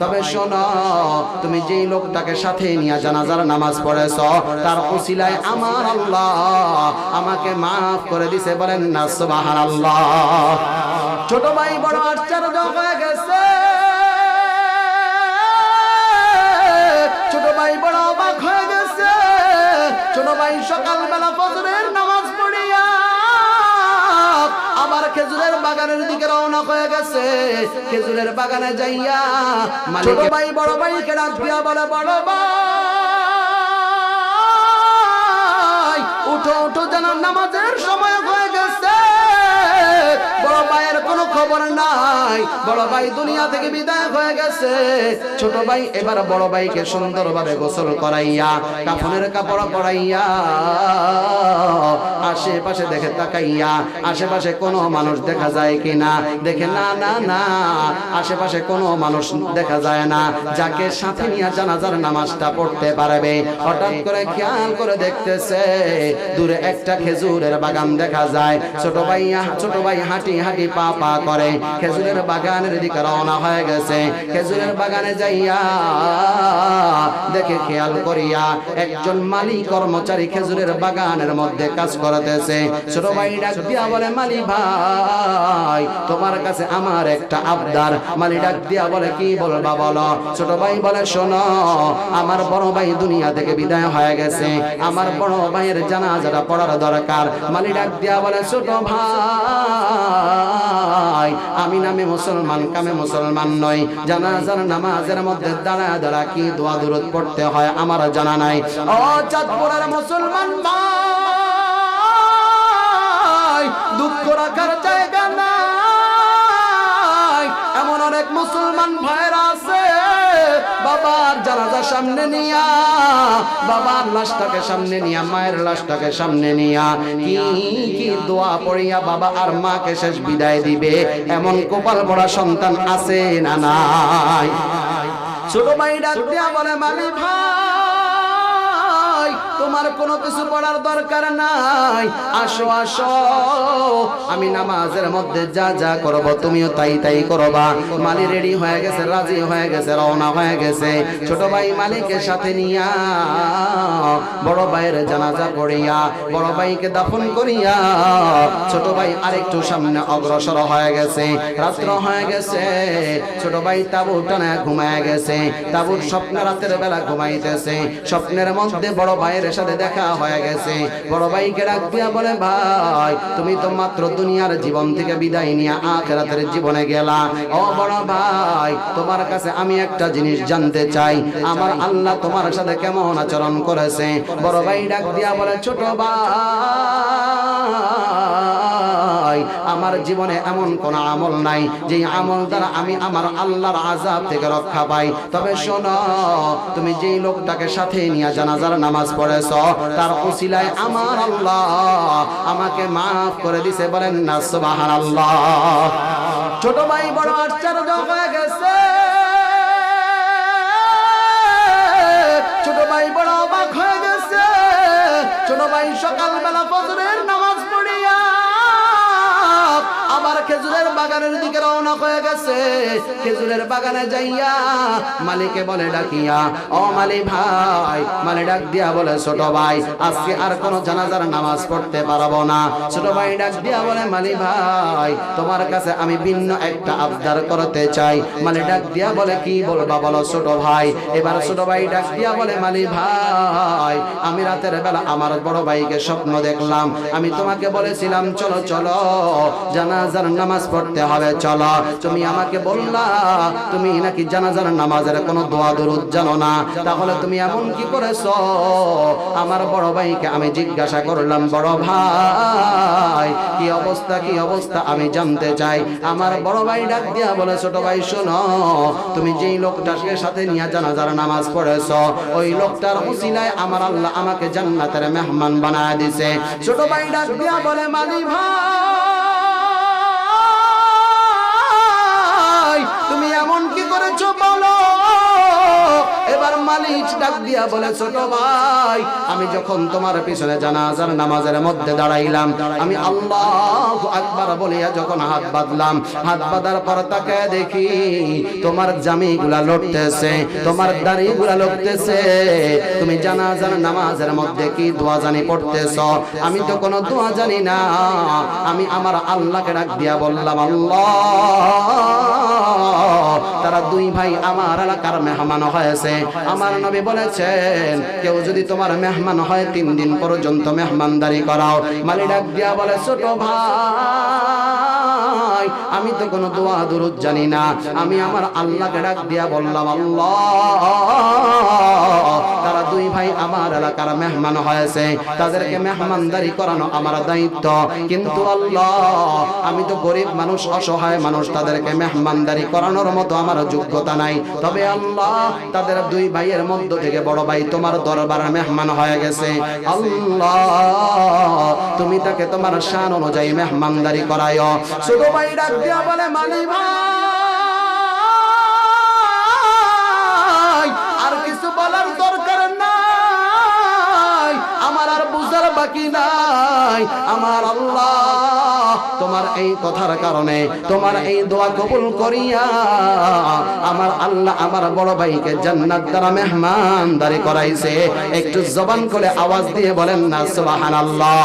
তবে শোনো, তুমি যেই লোকটাকে সাথে নিয়ে জানাজার নামাজ পড়েছো তার উসিলায় আমার আল্লাহ আমাকে মাফ করে দিছে। বলেন না সুবহানাল্লাহ। ছোট ভাই বড় আশ্চর্য হয়ে গেছে, ছোট ভাই বড় অবাক হয়ে গেছে। ছোট ভাই সকালবেলা ফজরের নামাজ পড়িয়া আবার খেজুরের বাগানের দিকে রওনা হয়ে গেছে। খেজুরের বাগানে যাইয়া ছোট ভাই বড় ভাইকে ডাক দিয়া বলে, বড় ভাই উঠো উঠো, যেন নামাজের সময় হয়ে গেছে। বড় ভাইয়ের কোনো খবর নাই, বড় ভাই দুনিয়া থেকে বিদায় হয়ে গেছে। ছোট ভাই এবার বড় ভাইকে সুন্দরভাবে গোসল করাইয়া কাফনের কাপড় পরাইয়া আশেপাশে দেখে তাকাইয়া আশেপাশে কোনো মানুষ দেখা যায় কিনা। দেখে না না না, আশেপাশে কোনো মানুষ দেখা যায় না যাকে সাথে নিয়ে জানাজার নামাজটা পড়তে পারবে। হঠাৎ করে খেয়াল করে দেখতেছে দূরে একটা খেজুরের বাগান দেখা যায়। ছোট ভাই হাঁটি হাঁটি পা পা করে খেজুরের বাগানের দিকে রওনা হয়ে গেছে। খেজুরের বাগানে যাইয়া দেখে খেয়াল করিয়া একজন মালি কর্মচারী খেজুরের বাগানের মধ্যে কাজ করতেছে। ছোট ভাই ডাক দিয়া বলে, মালি ভাই তোমার কাছে আমার একটা আবদার। মালি ডাক দিয়া বলে, কি বলবা বলো। ছোট ভাই বলে, শোনো, আমার বড় ভাই দুনিয়া থেকে বিদায় হয়ে গেছে, আমার বড় ভাইয়ের জানাজাটা পড়ার দরকার। মালি ডাক দিয়া বলে, ছোট ভাই আমি নামে মুসলমান কামে মুসলমান নই, জানাজার নামাজের মধ্যে দাঁড়া দাঁড়া কি দোয়া দুরূদ পড়তে হয় আমার জানা নাই। ও চাঁদপুরের মুসলমান ভাই, দুঃখ রাখার জায়গা নাই। এমন অনেক মুসলমান ভাইরা আছে বাবার জানাজা সামনে নিয়া, বাবার লাশটাকে সামনে নিয়া, মায়ের লাশটাকে সামনে নিয়া কি কি দোয়া পড়িয়া বাবা আর মাকে শেষ বিদায় দিবে। এমন কপাল পড়া সন্তান আছে না নাই? ছোট ভাই ডাক দিয়া বলে, মালি ভাই তোমার কোনো কিছু পড়ার দরকার নাই, আসো আসো, আমি নামাজের মধ্যে যা যা করব তুমিও তাই তাই করবা। মালি রেডি হয়ে গেছে, রাজি হয়ে গেছে, রওনা হয়ে গেছে। ছোট ভাই মালিকের সাথে নিয়া বড় ভাইয়ের জানাজা পড়িয়া বড় ভাইকে দাফন করিয়া ছোট ভাই আরেকটু সামনে অগ্রসর হয়ে গেছে। রাত্র হয়ে গেছে, ছোট ভাই তাঁবু টানা ঘুমায় গেছে। তাঁবুর স্বপ্ন রাতের বেলা ঘুমাইতেছে। স্বপ্নের মধ্যে বড় ভাইয়ের সাথে দেখা হয়ে গেছে। বড় ভাইকে ডাক দিয়া বলে, ভাই তুমি তো মাত্র দুনিয়ার জীবন থেকে বিদায় নিয়ে আখিরাতের জীবনে গেলা। ও বড় ভাই তোমার কাছে আমি একটা জিনিস জানতে চাই, আমার আল্লাহ তোমার সাথে কেমন আচরণ করেছে। বড় ভাই ডাক দিয়া বলে, ছোট ভাই আমার জীবনে এমন কোন আমল নাই যে আমল দ্বারা আমি আমার আল্লাহর আযাব থেকে রক্ষা পাই। তবে শোনো, তুমি যেই লোকটাকে সাথে নিয়ে জানাজার নামাজ পড়েছো তার উসিলায় আমার আল্লাহ আমাকে মাফ করে দিছে। বলেন না সুবহানাল্লাহ। ছোট ভাই বড় আশ্চর্য হয়ে গেছে, ছোট ভাই বড় অবাক হয়ে গেছে। ছোট ভাই সকালবেলা ফজরের নামাজ পড়িয়া আবার খেজুরের বাগানের দিকে রওনা হয়ে গেছে। খেজুরের বাগানে যাইয়া মালিকে বলে ডাকিয়া, ও মালি ভাই। মালি ডাক দিয়া বলে, ছোট ভাই আজকে আর কোনো জানাজার নামাজ পড়তে পারবো না। ছোট ভাই ডাক দিয়া বলে, মালি ভাই তোমার কাছে আমি ভিন্ন একটা আবদার করতে চাই। মালি ডাক দিয়া বলে, কি বলবা বলো ছোট ভাই। এবার ছোট ভাই ডাক দিয়া বলে, মালি ভাই আমি রাতের বেলা আমার বড় ভাইকে স্বপ্ন দেখলাম। আমি তোমাকে বলেছিলাম চলো চলো জানাজার নামাজ পড়তে হবে, চলো। তুমি আমাকে বললা তুমি নাকি জানাজার নামাজের কোনো দোয়া দুরূদ জানো না, তাহলে তুমি এমন কি করেছো? আমার বড় ভাইকে আমি জিজ্ঞাসা করলাম, বড় ভাই কি অবস্থা কি অবস্থা আমি জানতে চাই। আমার বড় ভাই ডাক দিয়া বলে, ছোট ভাই শোনো, তুমি যেই লোকটাকে সাথে নিয়ে জানাজার নামাজ পড়েছো ওই লোকটার উসিলায় আমার আল্লাহ আমাকে জান্নাতের মেহমান বানায় দিছে। ছোট ভাই ডাক দিয়া বলে, মালি ভাই তুমি এমন কি করেছো বলো। এবার মালিক ডাক দিয়া বলে ছোট ভাই আমি যখন তোমার পিছনে জানাজার নামাজের মধ্যে দাঁড়াইলাম আমি আল্লাহু আকবার বলিয়া যখন হাত বাঁধলাম হাত বাঁধার পর তাকে দেখি তোমার জামিগুলা লড়তেছে তোমার দাড়িগুলা লড়তেছে তুমি জানাজার নামাজের মধ্যে কি দোয়া জানি পড়তেছ আমি তো কোনো দোয়া জানি না আমি আমার আল্লাহকে ডাক দিয়া বললাম আল্লাহ তারা দুই ভাই আমার এলাকার মেহমান হয়েছে আমার নবী বলেছেন কেউ যদি তোমার মেহমান হয় 3 দিন পর্যন্ত মেহমানদারি করাও মালিক ডাক দিয়া বলে ছোট ভাই আমি তো কোনো দোয়া দুরূদ জানি না আমি আমার আল্লাহকে ডাক দিয়া বললাম আল্লাহ তারা দুই ভাই আমার এলাকার মেহমান হয়েছে তাদেরকে মেহমানদারি করানো আমার দায়িত্ব কিন্তু আল্লাহ আমি তো গরিব মানুষ অসহায় মানুষ তাদেরকে মেহমানদারি করানোর মতো আমার যোগ্যতা নাই তবে আল্লাহ তাদের দুই ভাইয়ের মধ্য থেকে বড় ভাই তোমার দরবারে মেহমান হয়ে গেছে আল্লাহ তুমি তাকে তোমার শান অনুযায়ী মেহমানদারি করায়ো ছোট ভাই ডাক দিয়া বলে মালি ভাই আর কিছু বলার দরকার নাই আমার আর বুঝার বাকি নাই আমার আল্লাহ তোমার এই কথার কারণে তোমার এই দোয়া কবুল করিয়া আমার আল্লাহ আমার বড় ভাইকে জান্নাত দ্বারা মেহমানদারি করাইছে একটু জবান করে আওয়াজ দিয়ে বলেন না সুবহানাল্লাহ